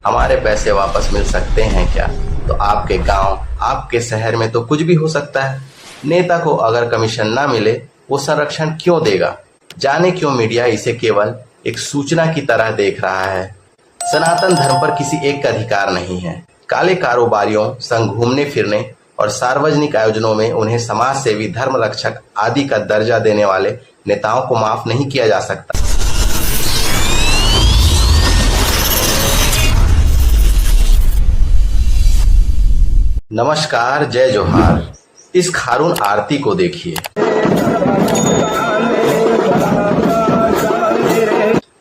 हमारे पैसे वापस मिल सकते हैं क्या? तो आपके गांव, आपके शहर में तो कुछ भी हो सकता है। नेता को अगर कमीशन ना मिले, वो संरक्षण क्यों देगा? जाने क्यों मीडिया इसे केवल एक सूचना की तरह देख रहा है। सनातन धर्म पर किसी एक का अधिकार नहीं है। काले कारोबारियों संग घूमने फिरने और सार्वजनिक आयोजनों में उन्हें समाज सेवी, धर्म रक्षक आदि का दर्जा देने वाले नेताओं को माफ नहीं किया जा सकता। नमस्कार, जय जोहार। इस खारून आरती को देखिए।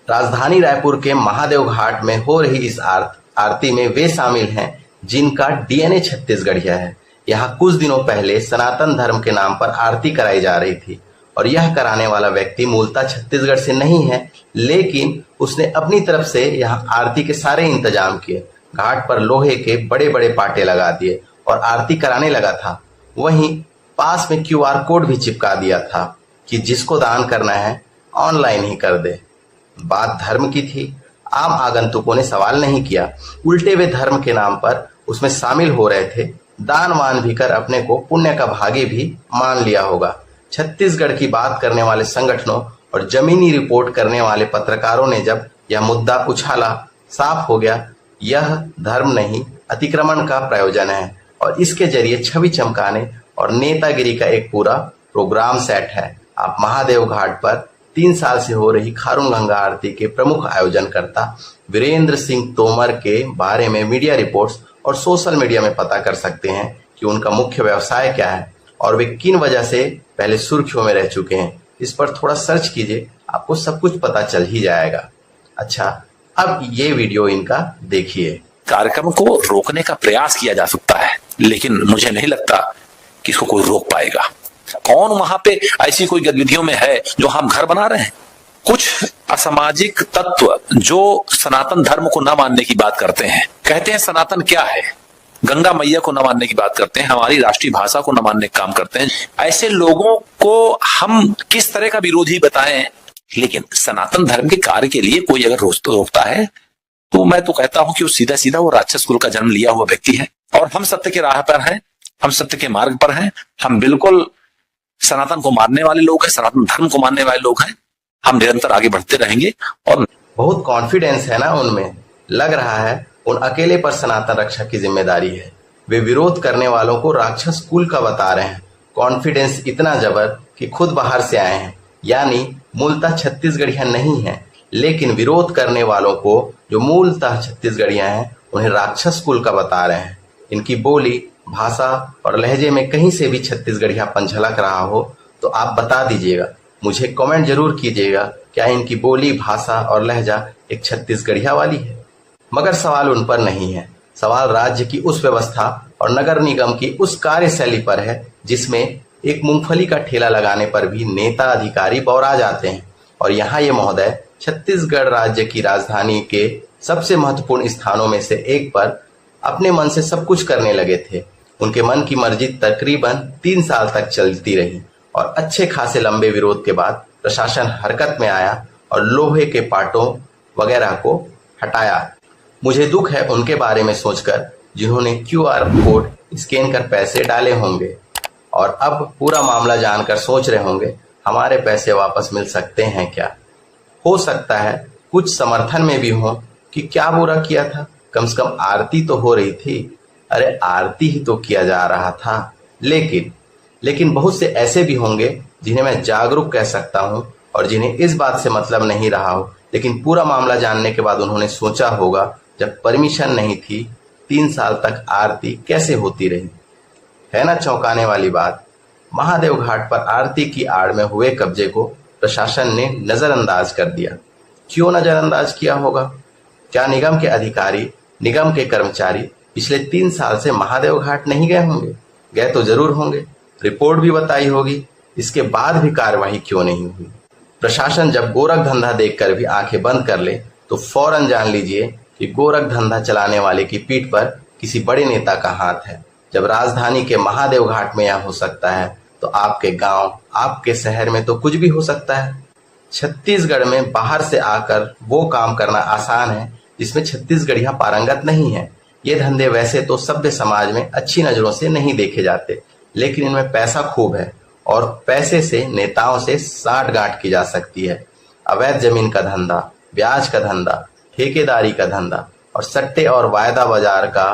राजधानी रायपुर के महादेव घाट में हो रही इस आरती में वे शामिल हैं जिनका डीएनए छत्तीसगढ़िया है। यहाँ कुछ दिनों पहले सनातन धर्म के नाम पर आरती कराई जा रही थी और यह कराने वाला व्यक्ति मूलतः छत्तीसगढ़ से नहीं है, लेकिन उसने अपनी तरफ से यहाँ आरती के सारे इंतजाम किए। घाट पर लोहे के बड़े बड़े पाटे लगा दिए और आरती कराने लगा था। वहीं पास में क्यूआर कोड भी चिपका दिया था कि जिसको दान करना है ऑनलाइन ही कर दे। बात धर्म की थी। आम आगंतुकों ने सवाल नहीं किया, उल्टे वे धर्म के नाम पर उसमें शामिल हो रहे थे। दान वान भी कर अपने को पुण्य का भागी भी मान लिया होगा। छत्तीसगढ़ की बात करने वाले संगठनों और जमीनी रिपोर्ट करने वाले पत्रकारों ने जब यह मुद्दा उछाला, साफ हो गया यह धर्म नहीं, अतिक्रमण का प्रयोजन है और इसके जरिए छवि चमकाने और नेतागिरी का एक पूरा प्रोग्राम सेट है। आप महादेव घाट पर 3 साल से हो रही खारून गंगा आरती के प्रमुख आयोजनकर्ता वीरेंद्र सिंह तोमर के बारे में मीडिया रिपोर्ट्स और सोशल मीडिया में पता कर सकते हैं कि उनका मुख्य व्यवसाय क्या है और वे किन वजह से पहले सुर्खियों में रह चुके हैं। इस पर थोड़ा सर्च कीजिए, आपको सब कुछ पता चल ही जाएगा। अच्छा, अब ये वीडियो इनका देखिए। कार्यक्रम को रोकने का प्रयास किया जा सकता है, लेकिन मुझे नहीं लगता कि इसको कोई रोक पाएगा। कौन वहां पे ऐसी कोई गतिविधियों में है जो हम घर बना रहे हैं? कुछ असामाजिक तत्व जो सनातन धर्म को न मानने की बात करते हैं, कहते हैं सनातन क्या है, गंगा मैया को न मानने की बात करते हैं, हमारी राष्ट्रीय भाषा को न मानने का काम करते हैं। ऐसे लोगों को हम किस तरह का विरोधी बताएं? लेकिन सनातन धर्म के कार्य के लिए कोई अगर रोकता है तो मैं तो कहता हूं कि वो सीधा सीधा वो राक्षस कुल का जन्म लिया हुआ व्यक्ति है। और हम सत्य के राह पर हैं, हम सत्य के मार्ग पर हैं, हम बिल्कुल सनातन को मानने वाले लोग हैं, सनातन धर्म को मानने वाले लोग हैं। हम निरंतर आगे बढ़ते रहेंगे। और बहुत कॉन्फिडेंस है ना उनमें। लग रहा है उन अकेले पर सनातन रक्षा की जिम्मेदारी है। वे विरोध करने वालों को राक्षस कुल का बता रहे हैं। कॉन्फिडेंस इतना जबर कि खुद बाहर से आए हैं, यानी मूलतः छत्तीसगढ़िया नहीं है, लेकिन विरोध करने वालों को जो मूलतः छत्तीसगढ़िया हैं उन्हें राक्षस कुल का बता रहे हैं। इनकी बोली, भाषा और लहजे में कहीं से भी छत्तीसगढ़ियापन झलक रहा हो तो आप बता दीजिएगा, मुझे कमेंट जरूर कीजिएगा, क्या इनकी बोली, भाषा और लहजा एक छत्तीसगढ़िया वाली है? मगर सवाल उन पर नहीं है। सवाल राज्य की उस व्यवस्था और नगर निगम की उस कार्यशैली पर है जिसमें एक मूंगफली का ठेला लगाने पर भी नेता अधिकारी बौरा जाते हैं। और यहाँ ये महोदय छत्तीसगढ़ राज्य की राजधानी के सबसे महत्वपूर्ण स्थानों में से एक पर अपने मन से सब कुछ करने लगे थे। उनके मन की मर्जी तकरीबन 3 साल तक चलती रही और अच्छे खासे लंबे विरोध के बाद प्रशासन हरकत में आया और लोहे के पाटों वगैरह को हटाया। मुझे दुख है उनके बारे में सोचकर जिन्होंने क्यूआर कोड स्कैन कर पैसे डाले होंगे और अब पूरा मामला जानकर सोच रहे होंगे हमारे पैसे वापस मिल सकते हैं क्या? हो सकता है कुछ समर्थन में भी हो कि क्या बुरा किया था, कम से कम आरती तो हो रही थी। अरे आरती ही तो किया जा रहा था। लेकिन बहुत से ऐसे भी होंगे जिन्हें मैं जागरूक कह सकता हूं और जिन्हें इस बात से मतलब नहीं रहा हो, लेकिन पूरा मामला जानने के बाद उन्होंने सोचा होगा जब परमिशन नहीं थी 3 साल तक आरती कैसे होती रही। है ना चौंकाने वाली बात? महादेव घाट पर आरती की आड़ में हुए कब्जे को प्रशासन ने नजरअंदाज कर दिया। क्यों नजरअंदाज किया होगा? क्या निगम के अधिकारी, निगम के कर्मचारी पिछले 3 साल से महादेव घाट नहीं गए होंगे? गए तो जरूर होंगे, रिपोर्ट भी बताई होगी। इसके बाद भी कार्रवाई क्यों नहीं हुई? प्रशासन जब गोरख धंधा देखकर भी आंखें बंद कर ले तो फौरन जान लीजिए कि गोरख धंधा चलाने वाले की पीठ पर किसी बड़े नेता का हाथ है। जब राजधानी के महादेव घाट में यह हो सकता है तो आपके गांव, आपके शहर में तो कुछ भी हो सकता है। छत्तीसगढ़ में बाहर से आकर वो काम करना आसान है जिसमें छत्तीसगढ़िया पारंगत नहीं है। ये धंधे वैसे तो सभ्य समाज में अच्छी नजरों से नहीं देखे जाते, लेकिन इनमें पैसा खूब है और पैसे से नेताओं से साठगांठ की जा सकती है। अवैध जमीन का धंधा, ब्याज का धंधा, ठेकेदारी का धंधा और सट्टे और वायदा बाजार का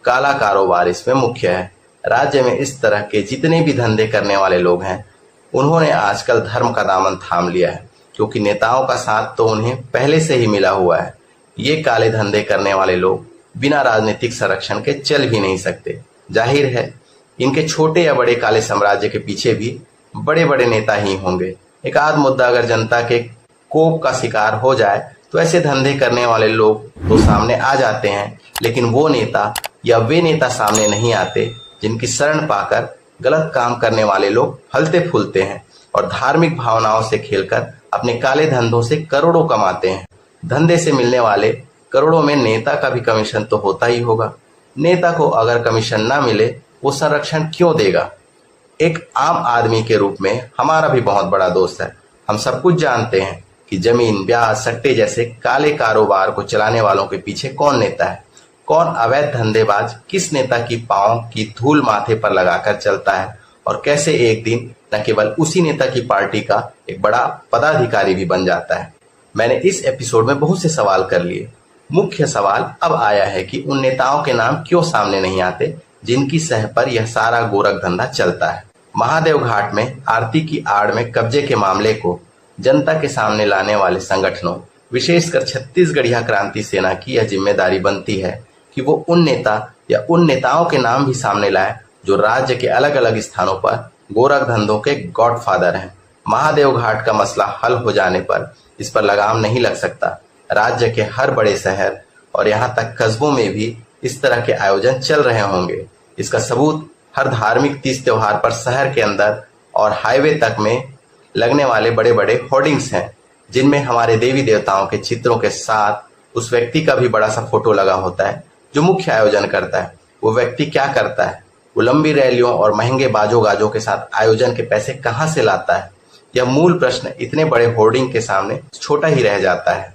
काला कारोबार इसमें मुख्य है। राज्य में इस तरह के जितने भी धंधे करने वाले लोग हैं, उन्होंने आजकल धर्म का दामन थाम लिया है, क्योंकि नेताओं का साथ तो उन्हें पहले से ही मिला हुआ है। ये काले धंधे करने वाले लोग बिना राजनीतिक संरक्षण के चल भी नहीं सकते। जाहिर है इनके छोटे या बड़े काले साम्राज्य के पीछे भी बड़े बड़े नेता ही होंगे। एक आध मुद्दा अगर जनता के कोप का शिकार हो जाए तो ऐसे धंधे करने वाले लोग तो सामने आ जाते हैं, लेकिन वो नेता या वे नेता सामने नहीं आते जिनकी शरण पाकर गलत काम करने वाले लोग फलते फूलते हैं और धार्मिक भावनाओं से खेलकर अपने काले धंधों से करोड़ों कमाते हैं। धंधे से मिलने वाले करोड़ों में नेता का भी कमीशन तो होता ही होगा। नेता को अगर कमीशन ना मिले वो संरक्षण क्यों देगा? एक आम आदमी के रूप में हमारा भी बहुत बड़ा दोस्त है। हम सब कुछ जानते हैं कि जमीन, ब्याज, सट्टे जैसे काले कारोबार को चलाने वालों के पीछे कौन नेता है, कौन अवैध धंधेबाज किस नेता की पांव की धूल माथे पर लगाकर चलता है और कैसे एक दिन न केवल उसी नेता की पार्टी का एक बड़ा पदाधिकारी भी बन जाता है। मैंने इस एपिसोड में बहुत से सवाल कर लिए। मुख्य सवाल अब आया है कि उन नेताओं के नाम क्यों सामने नहीं आते जिनकी सह पर यह सारा गोरख धंधा चलता है। महादेव घाट में आरती की आड़ में कब्जे के मामले को जनता के सामने लाने वाले संगठनों, विशेषकर छत्तीसगढ़िया क्रांति सेना की यह जिम्मेदारी बनती है कि वो उन नेता या उन नेताओं के नाम भी सामने लाए जो राज्य के अलग अलग स्थानों पर गोरख धंधों के गॉडफादर हैं। महादेव घाट का मसला हल हो जाने पर इस पर लगाम नहीं लग सकता। राज्य के हर बड़े शहर और यहाँ तक कस्बों में भी इस तरह के आयोजन चल रहे होंगे। इसका सबूत हर धार्मिक तीज त्योहार पर शहर के अंदर और हाईवे तक में लगने वाले बड़े बड़े होर्डिंग्स हैं, जिनमें हमारे देवी देवताओं के चित्रों के साथ उस व्यक्ति का भी बड़ा सा फोटो लगा होता है जो मुख्य आयोजन करता है। वो व्यक्ति क्या करता है? वो लंबी रैलियों और महंगे बाजो गाजों के साथ आयोजन के पैसे कहाँ से लाता है? यह मूल प्रश्न इतने बड़े होर्डिंग के सामने छोटा ही रह जाता है,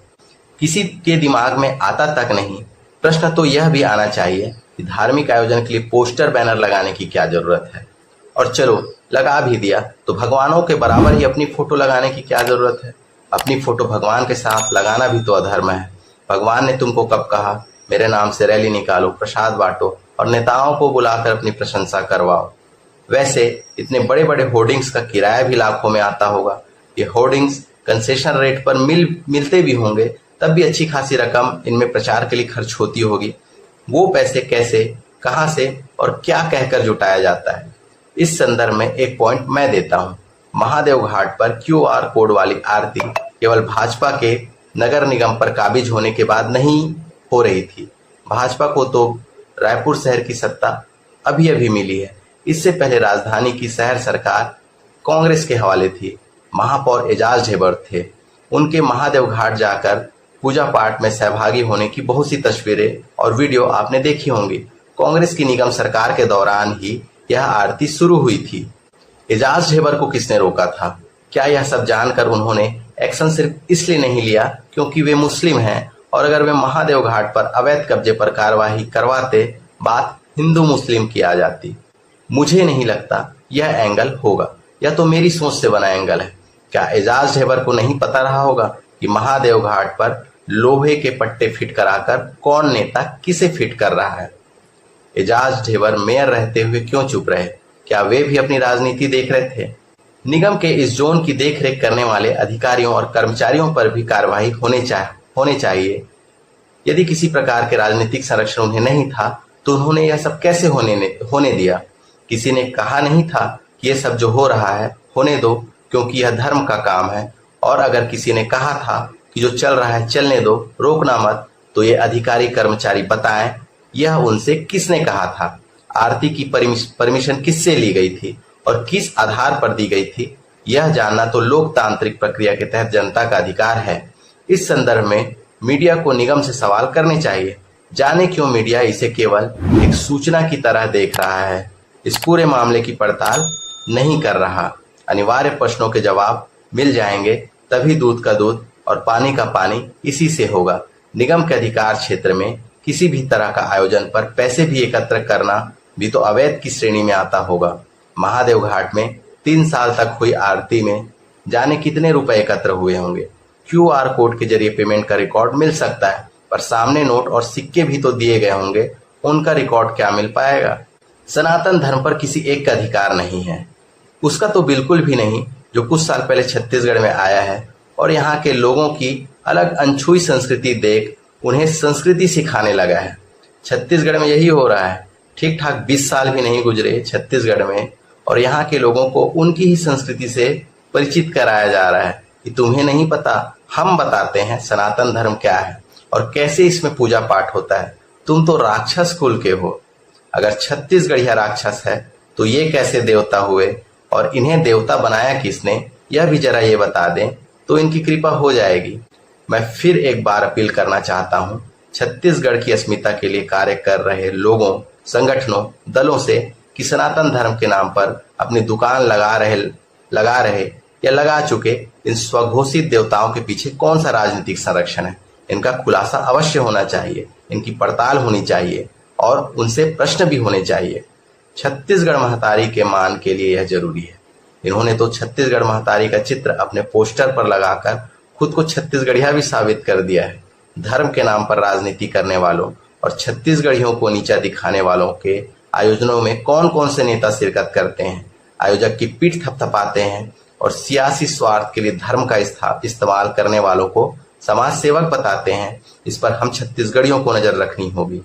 किसी के दिमाग में आता तक नहीं। प्रश्न तो यह भी आना चाहिए कि धार्मिक आयोजन के लिए पोस्टर बैनर लगाने की क्या जरूरत है? और चलो लगा भी दिया तो भगवानों के बराबर ही अपनी फोटो लगाने की क्या जरूरत है? अपनी फोटो भगवान के साथ लगाना भी तो अधर्म है। भगवान ने तुमको कब कहा मेरे नाम से रैली निकालो, प्रसाद बांटो और नेताओं को बुलाकर अपनी प्रशंसा करवाओ? वैसे इतने बड़े बड़े होर्डिंग्स का किराया भी लाखों में आता होगा। ये होर्डिंग्स कंसेशन रेट पर मिलते भी होंगे, तब भी अच्छी खासी रकम इनमें प्रचार के लिए खर्च होती होगी। वो पैसे कैसे, कहां से और क्या कहकर जुटाया जाता है? इस संदर्भ में एक पॉइंट मैं देता हूं। महादेव घाट पर QR कोड वाली आरती केवल भाजपा के नगर निगम पर काबिज होने के बाद नहीं हो रही थी। भाजपा को तो रायपुर शहर की सत्ता अभी अभी मिली है। इससे पहले राजधानी की शहर सरकार कांग्रेस के हवाले थी। महापौर एजाज ढेबर थे। उनके महादेव घाट जाकर पूजा पाठ में सहभागी होने की बहुत सी तस्वीरें और वीडियो आपने देखी होंगी। कांग्रेस की निगम सरकार के दौरान ही यह आरती शुरू हुई थी। एजाज ढेबर को किसने रोका था? क्या यह सब जानकर उन्होंने एक्शन सिर्फ इसलिए नहीं लिया क्योंकि वे मुस्लिम हैं, और अगर वे महादेव घाट पर अवैध कब्जे पर कार्रवाई करवाते, बात हिंदू मुस्लिम की आ जाती? मुझे नहीं लगता यह एंगल होगा, यह तो मेरी सोच से बना एंगल है। क्या एजाज ढेबर को नहीं पता रहा होगा कि महादेव घाट पर लोहे के पट्टे फिट कराकर कौन नेता किसे फिट कर रहा है? एजाज ढेबर मेयर रहते हुए क्यों चुप रहे? क्या वे भी अपनी राजनीति देख रहे थे? निगम के इस जोन की देखरेख करने वाले अधिकारियों और कर्मचारियों पर भी कार्रवाई होने चाहिए। यदि किसी प्रकार के राजनीतिक संरक्षण उन्हें नहीं था तो उन्होंने यह सब कैसे होने दिया? किसी ने कहा नहीं था कि यह सब जो हो रहा है होने दो क्योंकि यह धर्म का काम है, और अगर किसी ने कहा था कि जो चल रहा है चलने दो, रोकना मत, तो ये अधिकारी कर्मचारी बताएं यह उनसे किसने कहा था? आरती की परमिशन किससे ली गई थी और किस आधार पर दी गई थी? यह जानना तो लोकतांत्रिक प्रक्रिया के तहत जनता का अधिकार है। इस संदर्भ में मीडिया को निगम से सवाल करने चाहिए। जाने क्यों मीडिया इसे केवल एक सूचना की तरह देख रहा है, इस पूरे मामले की पड़ताल नहीं कर रहा। अनिवार्य प्रश्नों के जवाब मिल जाएंगे, तभी दूध का दूध और पानी का पानी इसी से होगा। निगम के अधिकार क्षेत्र में किसी भी तरह का आयोजन पर पैसे भी एकत्र करना भी तो अवैध की श्रेणी में आता होगा। महादेव घाट में 3 साल तक हुई आरती में जाने कितने रुपए एकत्र हुए होंगे। QR कोड के जरिए पेमेंट का रिकॉर्ड मिल सकता है, पर सामने नोट और सिक्के भी तो दिए गए होंगे, उनका रिकॉर्ड क्या मिल पाएगा। सनातन धर्म पर किसी एक का अधिकार नहीं है, उसका तो बिल्कुल भी नहीं जो कुछ साल पहले छत्तीसगढ़ में आया है और यहाँ के लोगों की अलग अनछुई संस्कृति देख उन्हें संस्कृति सिखाने लगा है। छत्तीसगढ़ में यही हो रहा है। ठीक ठाक 20 साल भी नहीं गुजरे छत्तीसगढ़ में और यहाँ के लोगों को उनकी ही संस्कृति से परिचित कराया जा रहा है कि तुम्हें नहीं पता, हम बताते हैं सनातन धर्म क्या है और कैसे इसमें पूजा पाठ होता है। तुम तो राक्षस कुल के हो। अगर छत्तीसगढ़िया राक्षस है तो ये कैसे देवता हुए और इन्हें देवता बनाया किसने, यह भी जरा ये बता दें तो इनकी कृपा हो जाएगी। मैं फिर एक बार अपील करना चाहता हूँ छत्तीसगढ़ की अस्मिता के लिए कार्य कर रहे लोगों, संगठनों, दलों से कि सनातन धर्म के नाम पर अपनी दुकान लगा रहे या लगा चुके इन स्वघोषित देवताओं के पीछे कौन सा राजनीतिक संरक्षण है। इनका खुलासा अवश्य होना चाहिए, इनकी पड़ताल होनी चाहिए और उनसे प्रश्न भी होने चाहिए। छत्तीसगढ़ महतारी के मान के लिए यह जरूरी है। इन्होंने तो छत्तीसगढ़ महतारी का चित्र अपने पोस्टर पर लगाकर खुद को छत्तीसगढ़िया भी साबित कर दिया है। धर्म के नाम पर राजनीति करने वालों और छत्तीसगढ़ियों को नीचा दिखाने वालों के आयोजनों में कौन कौन से नेता शिरकत करते हैं, आयोजक की पीठ थपथपाते हैं और सियासी स्वार्थ के लिए धर्म का इस्तेमाल करने वालों को समाज सेवक बताते हैं, इस पर हम छत्तीसगढ़ियों को नजर रखनी होगी।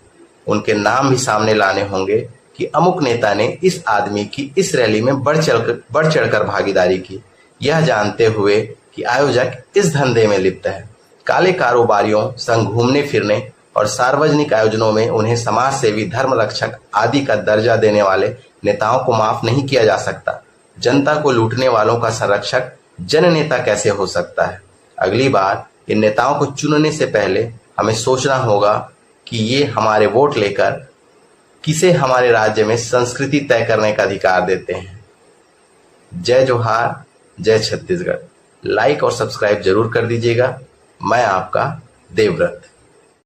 उनके नाम भी सामने लाने होंगे कि अमुक नेता ने इस आदमी की इस रैली में बढ़ चढ़कर भागीदारी की, यह जानते हुए कि आयोजक इस धंधे में लिप्त है। काले कारोबारियों संग घूमने फिरने और सार्वजनिक आयोजनों में उन्हें समाज सेवी, धर्म रक्षक आदि का दर्जा देने वाले नेताओं को माफ नहीं किया जा सकता। जनता को लूटने वालों का संरक्षक जननेता कैसे हो सकता है। अगली बार इन नेताओं को चुनने से पहले हमें सोचना होगा कि ये हमारे वोट लेकर किसे हमारे राज्य में संस्कृति तय करने का अधिकार देते हैं। जय जोहार, जय छत्तीसगढ़। लाइक और सब्सक्राइब जरूर कर दीजिएगा। मैं आपका देवव्रत।